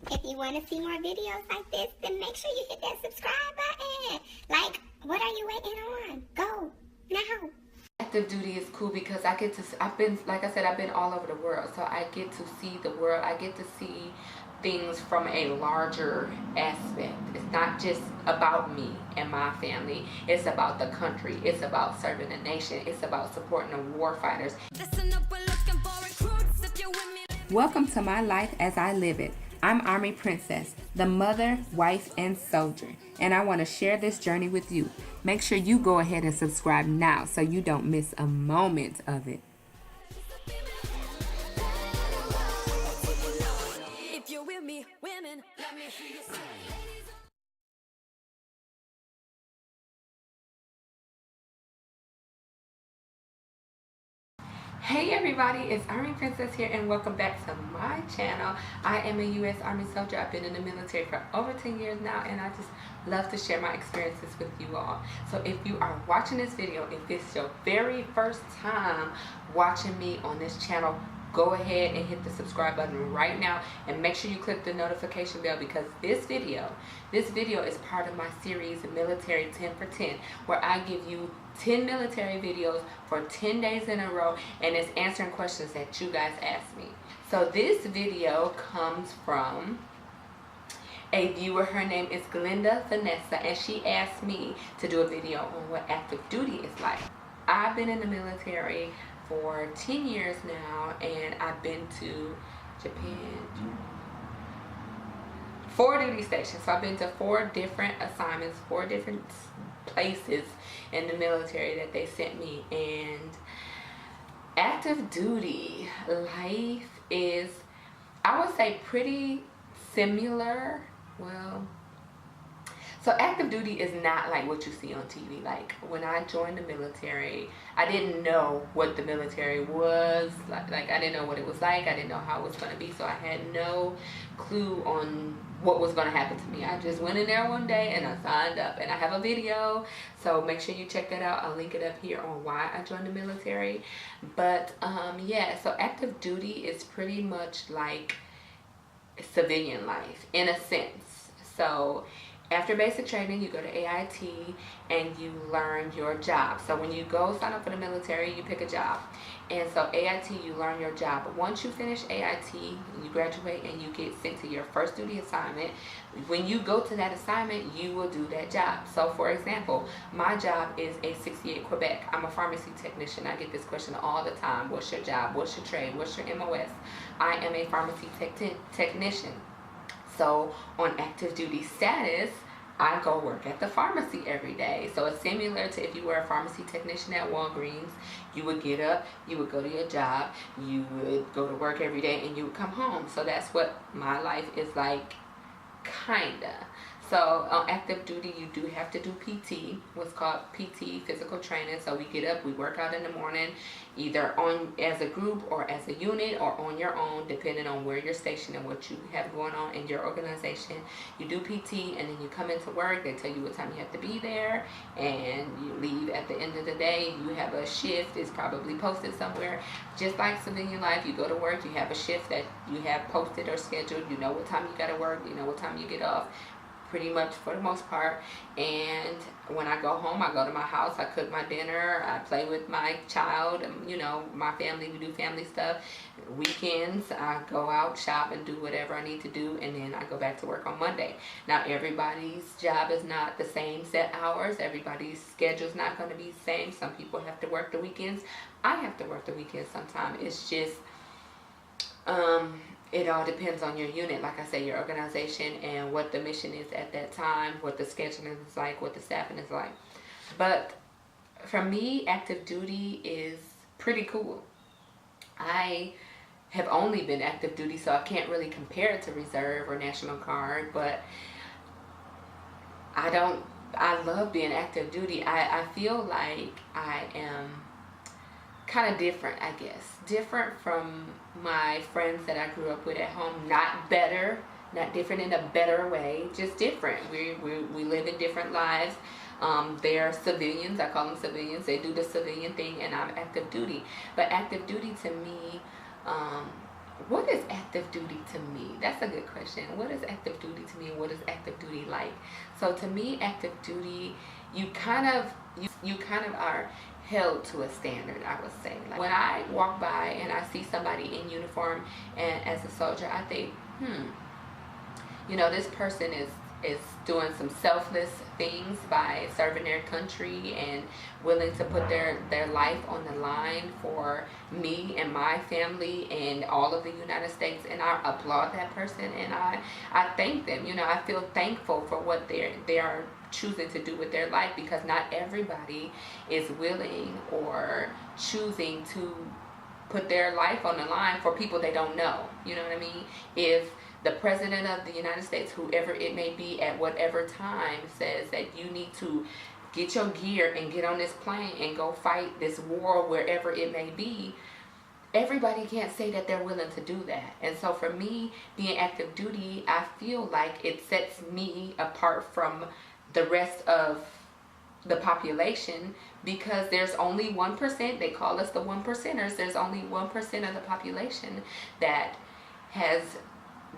If you want to see more videos like this, then make sure you hit that subscribe button. Like, what are you waiting on? Go now. Active duty is cool because I get to, like I said, I've been all over the world, so I get to see the world. I get to see things from a larger aspect. It's not just about me and my family. It's about the country. It's about serving the nation. It's about supporting the war fighters. Welcome to my life as I live it. I'm Army Princess, the mother, wife, and soldier, and I want to share this journey with you. Make sure you go ahead and subscribe now so you don't miss a moment of it. If you're with me, women, let me hear you say. Hey everybody, it's Army Princess here and welcome back to my channel. I am a U.S. Army soldier. I've been in the military for over 10 years now and I just love to share my experiences with you all. So if you are watching this video, if it's your very first time watching me on this channel, go ahead and hit the subscribe button right now and make sure you click the notification bell because this video is part of my series Military 10 for 10, where I give you 10 military videos for 10 days in a row, and it's answering questions that you guys ask me. So this video comes from a viewer. Her name is Glenda Vanessa, and she asked me to do a video on what active duty is like. I've been in the military for 10 years now, and I've been to Japan, 4 duty stations. So I've been to 4 different assignments, 4 different places in the military that they sent me. And active duty life is, I would say, pretty similar. Well, so active duty is not like what you see on TV. Like when I joined the military, I didn't know what the military was. Like I didn't know what it was like. I didn't know how it was going to be. So I had no clue on what was going to happen to me. I just went in there one day and I signed up. And I have a video, so make sure you check that out. I'll link it up here on why I joined the military. But yeah, so active duty is pretty much like civilian life in a sense. So after basic training, you go to AIT and you learn your job. So when you go sign up for the military, you pick a job. And so AIT, you learn your job. But once you finish AIT, you graduate and you get sent to your first duty assignment. When you go to that assignment, you will do that job. So for example, my job is A68 Quebec. I'm a pharmacy technician. I get this question all the time. What's your job? What's your trade? What's your MOS? I am a pharmacy technician. So on active duty status, I go work at the pharmacy every day. So it's similar to if you were a pharmacy technician at Walgreens. You would get up, you would go to your job, you would go to work every day, and you would come home. So that's what my life is like, kinda. So on active duty, you do have to do PT, what's called PT, physical training. So we get up, we work out in the morning, either on as a group or as a unit or on your own, depending on where you're stationed and what you have going on in your organization. You do PT and then you come into work. They tell you what time you have to be there, and you leave at the end of the day. You have a shift, it's probably posted somewhere. Just like civilian life, you go to work, you have a shift that you have posted or scheduled. You know what time you got to work, you know what time you get off, pretty much for the most part. And when I go home, I go to my house, I cook my dinner, I play with my child, you know, my family, we do family stuff. Weekends, I go out, shop, and do whatever I need to do, and then I go back to work on Monday. Now, everybody's job is not the same set hours. Everybody's schedule is not going to be the same. Some people have to work the weekends. I have to work the weekends sometimes. It's just, it all depends on your unit, like I say, your organization, and what the mission is at that time, what the scheduling is like, what the staffing is like. But for me, active duty is pretty cool. I have only been active duty, so I can't really compare it to reserve or National Guard, but I love being active duty. I feel like I am kind of different, I guess. Different from my friends that I grew up with at home. Not better, not different in a better way, just different. We live in different lives. They're civilians, I call them civilians. They do the civilian thing, and I'm active duty. But active duty to me what is active duty to me? That's a good question. What is active duty to me, and what is active duty like? So to me, active duty, you kind of are held to a standard, I would say. Like when I walk by and I see somebody in uniform and as a soldier, I think, this person is doing some selfless things by serving their country and willing to put their life on the line for me and my family and all of the United States, and I applaud that person, and I thank them. I feel thankful for what they are choosing to do with their life, because not everybody is willing or choosing to put their life on the line for people they don't know. You know what I mean? If the president of the United States, whoever it may be at whatever time, says that you need to get your gear and get on this plane and go fight this war wherever it may be, everybody can't say that they're willing to do that. And so for me, being active duty, I feel like it sets me apart from the rest of the population, because there's only 1%, they call us the 1%ers, there's only 1% of the population that has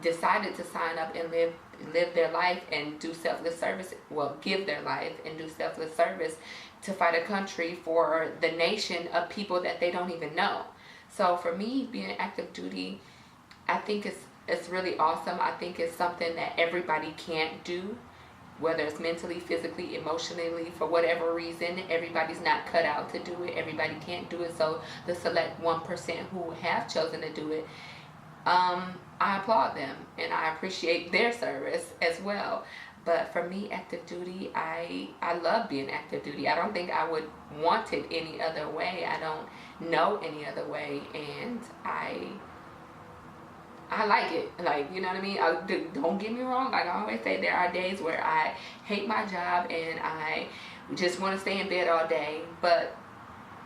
decided to sign up and live their life and do selfless service, give their life and do selfless service to fight a country for the nation of people that they don't even know. So for me, being active duty, I think it's really awesome. I think it's something that everybody can't do, whether it's mentally, physically, emotionally, for whatever reason. Everybody's not cut out to do it. Everybody can't do it. So the select 1% who have chosen to do it, I applaud them and I appreciate their service as well. But for me, active duty, I love being active duty. I don't think I would want it any other way. I don't know any other way, and I like it. Like, you know what I mean? Don't get me wrong. Like I always say, there are days where I hate my job and I just want to stay in bed all day. But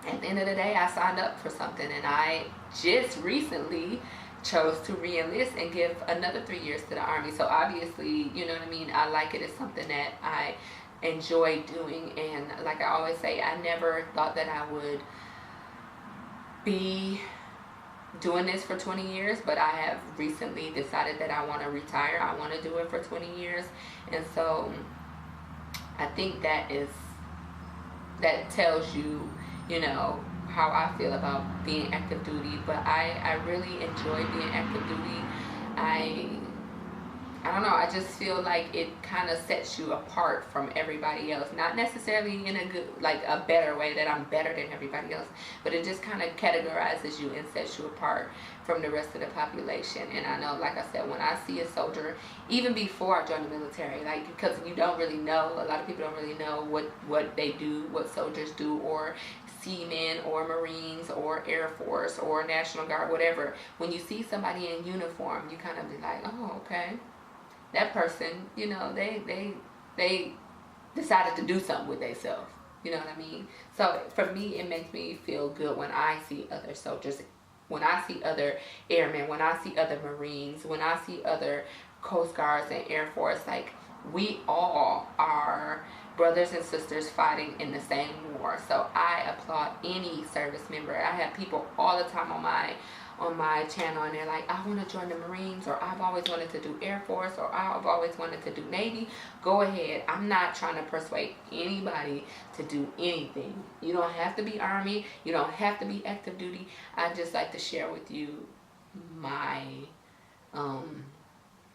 at the end of the day, I signed up for something, and I just recently chose to re-enlist and give another 3 years to the Army. So obviously, you know what I mean, I like it. It's something that I enjoy doing, and like I always say, I never thought that I would be doing this for 20 years, but I have recently decided that I want to retire. I want to do it for 20 years, and so I think that tells you, how I feel about being active duty. But I really enjoy being active duty. I don't know, I just feel like it kind of sets you apart from everybody else. Not necessarily in a good, like a better way, that I'm better than everybody else, but it just kind of categorizes you and sets you apart from the rest of the population. And I know, like I said, when I see a soldier, even before I joined the military, like, because you don't really know, a lot of people don't really know what they do, what soldiers do, or seamen or Marines or Air Force or National Guard, whatever. When you see somebody in uniform, you kind of be like, oh, okay, that person, they decided to do something with themselves. You know what I mean? So for me, it makes me feel good when I see other soldiers, when I see other airmen, when I see other Marines, when I see other Coast Guards and Air Force. Like, we all are brothers and sisters fighting in the same war. So I applaud any service member. I have people all the time on my channel, and they're like, I want to join the Marines, or I've always wanted to do Air Force, or I've always wanted to do Navy. Go ahead. I'm not trying to persuade anybody to do anything. You don't have to be Army. You don't have to be active duty. I just like to share with you my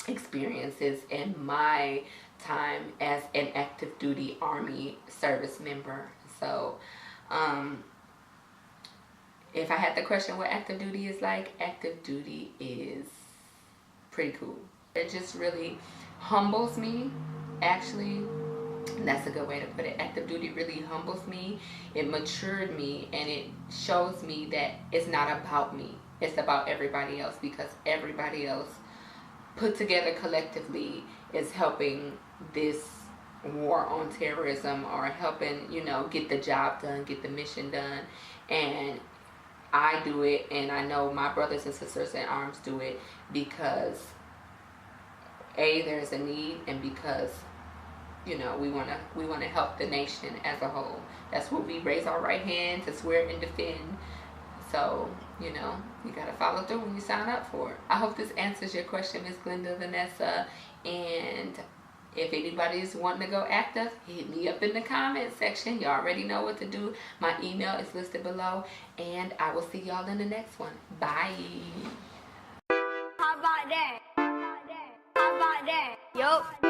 experiences and my time as an active duty Army service member. So if I had to question what active duty is like, active duty is pretty cool. It just really humbles me, actually. That's a good way to put it. Active duty really humbles me. It matured me, and it shows me that it's not about me. It's about everybody else, because everybody else put together collectively is helping this war on terrorism, or helping, get the job done, get the mission done. And I do it, and I know my brothers and sisters in arms do it because A, there's a need, and because we want to help the nation as a whole. That's what we raise our right hand to swear and defend. So you know, you gotta follow through when you sign up for it. I hope this answers your question, Miss Glenda Vanessa. And if anybody's wanting to go active, hit me up in the comment section. You already know what to do. My email is listed below, and I will see y'all in the next one. Bye. How about that? How about that? Yup.